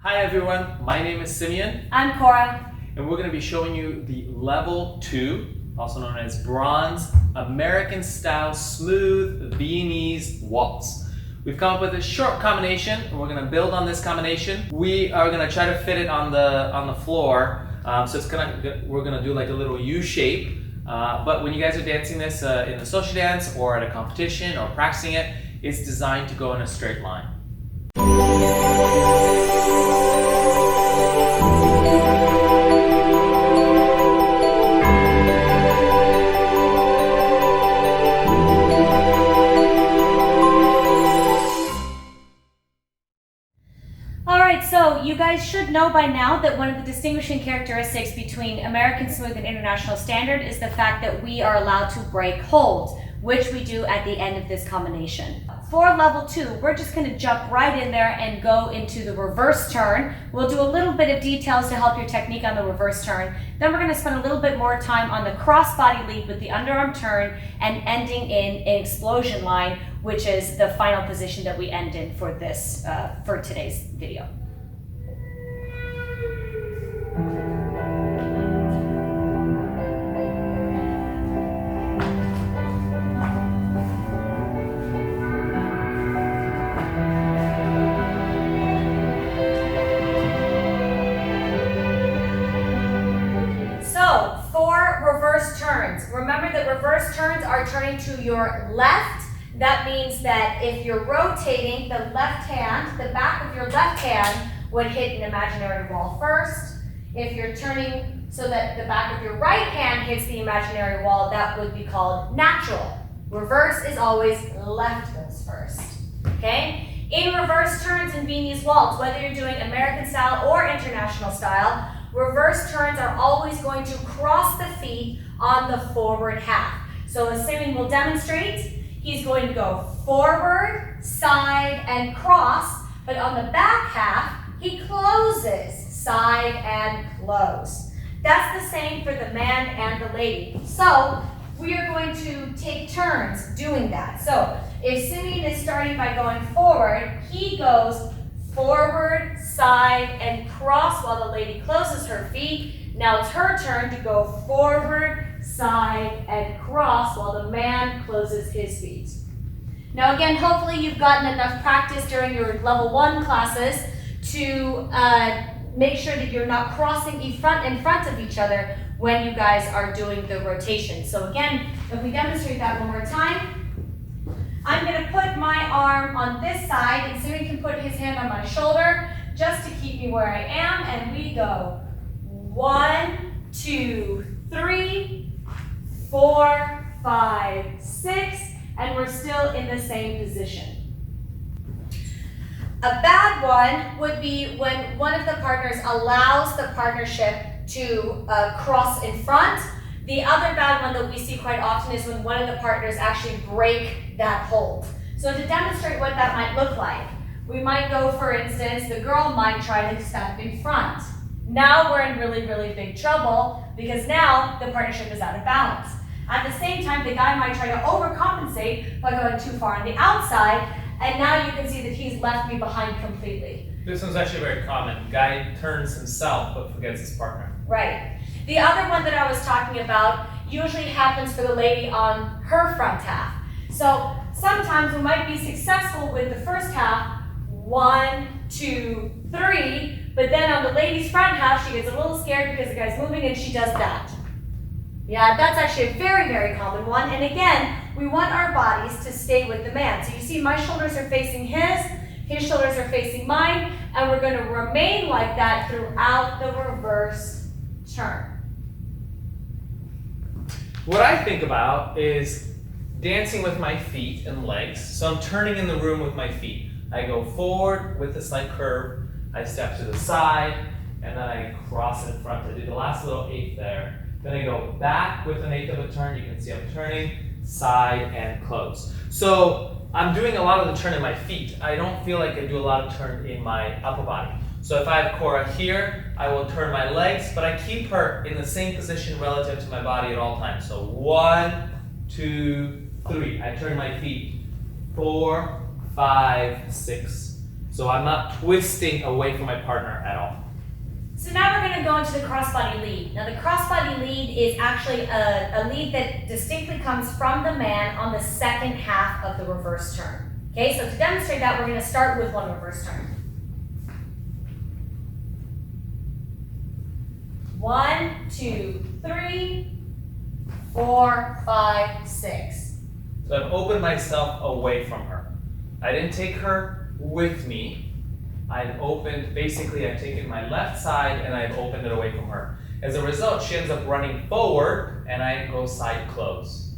Hi everyone, my name is Simeon. I'm Kora. And we're going to be showing you the Level 2, also known as Bronze, American Style Smooth Viennese Waltz. We've come up with a short combination, and we're going to build on this combination. We are going to try to fit it on the floor, so we're going to do like a little U shape. But when you guys are dancing this in a social dance or at a competition or practicing it, it's designed to go in a straight line. Alright, so you guys should know by now that one of the distinguishing characteristics between American Smooth and International Standard is the fact that we are allowed to break holds, which we do at the end of this combination. For Level 2, we're just going to jump right in there and go into the reverse turn. We'll do a little bit of details to help your technique on the reverse turn. Then we're going to spend a little bit more time on the cross-body lead with the underarm turn and ending in an explosion line, which is the final position that we end in for this for today's video. Remember that reverse turns are turning to your left. That means that if you're rotating the left hand, the back of your left hand would hit an imaginary wall first. If you're turning so that the back of your right hand hits the imaginary wall, that would be called natural. Reverse is always left goes first, okay? In reverse turns in Viennese Waltz, whether you're doing American style or international style, reverse turns are always going to cross the feet on the forward half. So as Simeon will demonstrate, he's going to go forward, side, and cross, but on the back half, he closes, side and close. That's the same for the man and the lady. So we are going to take turns doing that. So if Simeon is starting by going forward, he goes forward, side, and cross while the lady closes her feet. Now it's her turn to go forward, side, and cross while the man closes his feet. Now again, hopefully you've gotten enough practice during your Level 1 classes to make sure that you're not crossing in front of each other when you guys are doing the rotation. So again, if we demonstrate that one more time, I'm going to put my arm on this side, and Simeon can put his hand on my shoulder just to keep me where I am, and we go 1, 2, 3, 4, 5, 6, and we're still in the same position. A bad one would be when one of the partners allows the partnership to cross in front. The other bad one that we see quite often is when one of the partners actually break that hold. So to demonstrate what that might look like, we might go, for instance, the girl might try to step in front. Now we're in really, really big trouble because now the partnership is out of balance. At the same time, the guy might try to overcompensate by going too far on the outside, and now you can see that he's left me behind completely. This one's actually very common. Guy turns himself but forgets his partner. Right. The other one that I was talking about usually happens for the lady on her front half. So sometimes we might be successful with the first half, 1, 2, 3, but then on the lady's front half, she gets a little scared because the guy's moving and she does that. Yeah, that's actually a very, very common one. And again, we want our bodies to stay with the man. So you see my shoulders are facing his shoulders are facing mine, and we're going to remain like that throughout the reverse turn. What I think about is dancing with my feet and legs. So I'm turning in the room with my feet. I go forward with a slight curve, I step to the side, and then I cross in front. I do the last little eighth there. Then I go back with an eighth of a turn. You can see I'm turning, side, and close. So I'm doing a lot of the turn in my feet. I don't feel like I do a lot of turn in my upper body. So if I have Kora here, I will turn my legs, but I keep her in the same position relative to my body at all times. So 1, 2, 3. I turn my feet. 4, 5, 6. So I'm not twisting away from my partner at all. So now we're going to go into the crossbody lead. Now the crossbody lead is actually a lead that distinctly comes from the man on the second half of the reverse turn. Okay, so to demonstrate that, we're going to start with one reverse turn. 1, 2, 3, 4, 5, 6. So I've opened myself away from her. I didn't take her with me. I've taken my left side and I've opened it away from her. As a result, she ends up running forward and I go side close.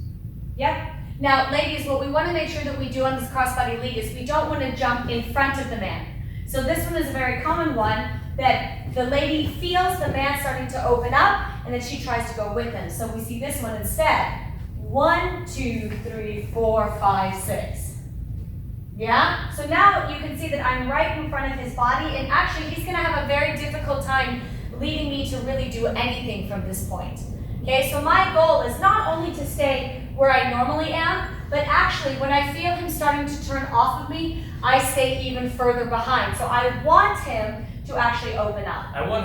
Yep. Now, ladies, what we want to make sure that we do on this crossbody lead is we don't want to jump in front of the man. So this one is a very common one that the lady feels the man starting to open up and then she tries to go with him. So we see this one instead. 1, 2, 3, 4, 5, 6. Yeah? So now you can see that I'm right in front of his body, and actually he's going to have a very difficult time leading me to really do anything from this point. Okay, so my goal is not only to stay where I normally am, but actually when I feel him starting to turn off of me, I stay even further behind. So I want him to actually open up. I want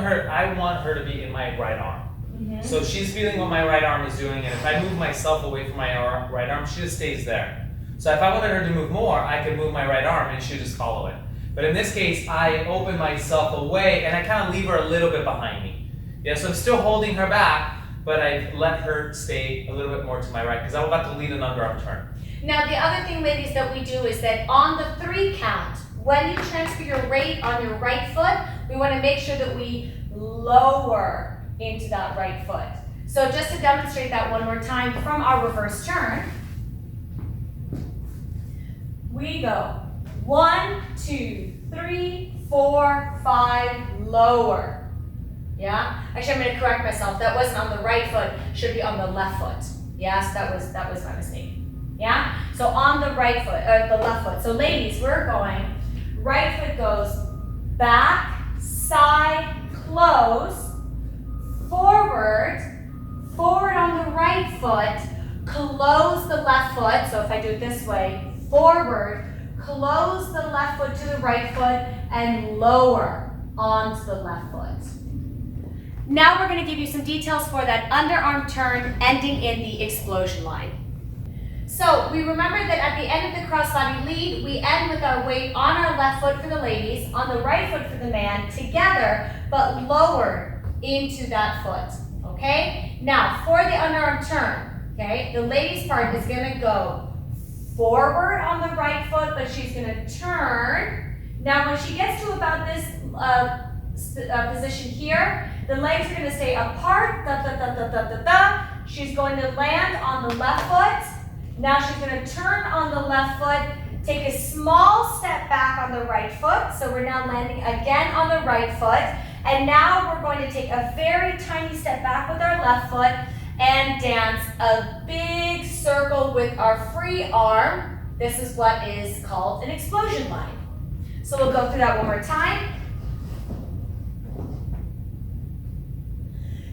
her to be in my right arm. So she's feeling what my right arm is doing, and if I move myself away from my right arm, she just stays there. So if I wanted her to move more, I could move my right arm and she'd just follow it. But in this case, I open myself away and I kind of leave her a little bit behind me. Yeah, so I'm still holding her back, but I let her stay a little bit more to my right because I'm about to lead an underarm turn. Now the other thing, ladies, that we do is that on the 3 count, when you transfer your weight on your right foot, we want to make sure that we lower into that right foot. So just to demonstrate that one more time from our reverse turn, we go 1, 2, 3, 4, 5, lower. Yeah? Actually, I'm going to correct myself. That wasn't on the right foot. Should be on the left foot. Yeah? So that was my mistake. Yeah? So on the right foot, the left foot. So ladies, we're going. Right foot goes back, side, close, forward on the right foot, close the left foot. So if I do it this way, forward, close the left foot to the right foot, and lower onto the left foot. Now we're going to give you some details for that underarm turn ending in the explosion line. So we remember that at the end of the crossbody lead, we end with our weight on our left foot for the ladies, on the right foot for the man, together, but lowered into that foot. Okay? Now, for the underarm turn, okay, the ladies' part is going to go forward on the right foot, but she's going to turn. Now, when she gets to about this position here, the legs are going to stay apart. She's going to land on the left foot. Now she's going to turn on the left foot, take a small step back on the right foot. So we're now landing again on the right foot. And now we're going to take a very tiny step back with our left foot and dance a big circle with our free arm. This is what is called an explosion line. So we'll go through that one more time.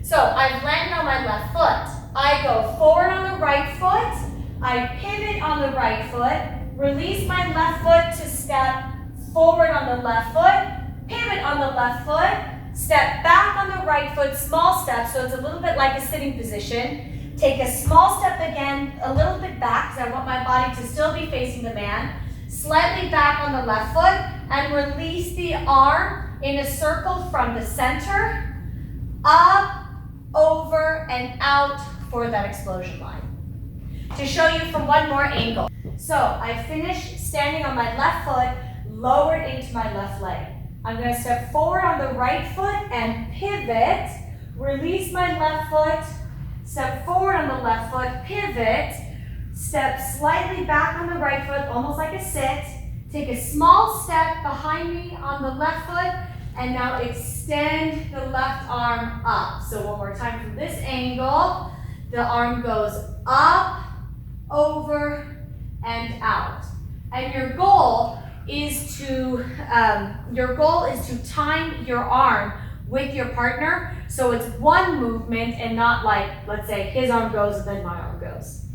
So I've landed on my left foot. I go forward on the right foot. I pivot on the right foot. Release my left foot to step forward on the left foot. Pivot on the left foot. Step back on the right foot, small step, so it's a little bit like a sitting position. Take a small step again, a little bit back, because I want my body to still be facing the man. Slightly back on the left foot, and release the arm in a circle from the center, up, over, and out for that explosion line. To show you from one more angle. So I finished standing on my left foot, lowered into my left leg. I'm going to step forward on the right foot and pivot, release my left foot, step forward on the left foot, pivot, step slightly back on the right foot, almost like a sit, take a small step behind me on the left foot, and now extend the left arm up. So one more time from this angle, the arm goes up, over, and out. And your goal is to time your arm with your partner, so it's one movement and not like, let's say, his arm goes and then my arm goes.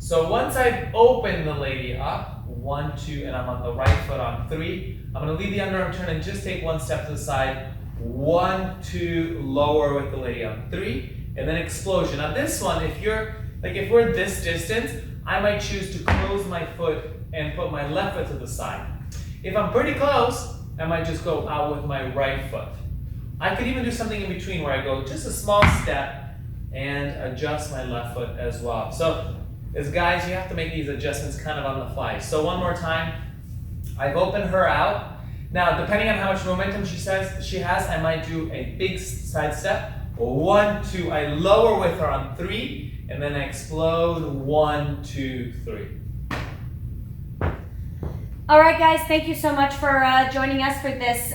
So once I've opened the lady up, 1, 2, and I'm on the right foot on 3. I'm going to lead the underarm turn and just take one step to the side. 1, 2, lower with the lady on 3, and then explosion. Now this one, if we're this distance, I might choose to close my foot and put my left foot to the side. If I'm pretty close, I might just go out with my right foot. I could even do something in between where I go just a small step and adjust my left foot as well. So as guys, you have to make these adjustments kind of on the fly. So one more time, I've opened her out. Now, depending on how much momentum she has, I might do a big side step. 1, 2, I lower with her on 3, and then I explode. 1, 2, 3. All right, guys, thank you so much for joining us for this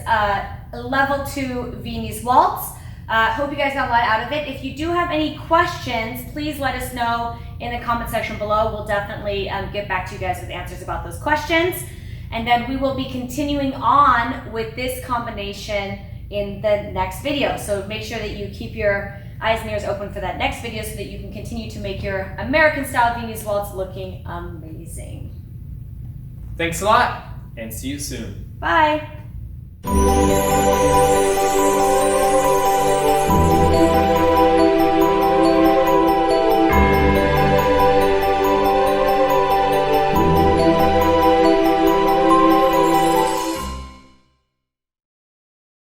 level 2 Viennese Waltz. Hope you guys got a lot out of it. If you do have any questions, please let us know in the comment section below. We'll definitely get back to you guys with answers about those questions. And then we will be continuing on with this combination in the next video. So make sure that you keep your eyes and ears open for that next video so that you can continue to make your American style Viennese Waltz looking amazing. Thanks a lot, and see you soon. Bye.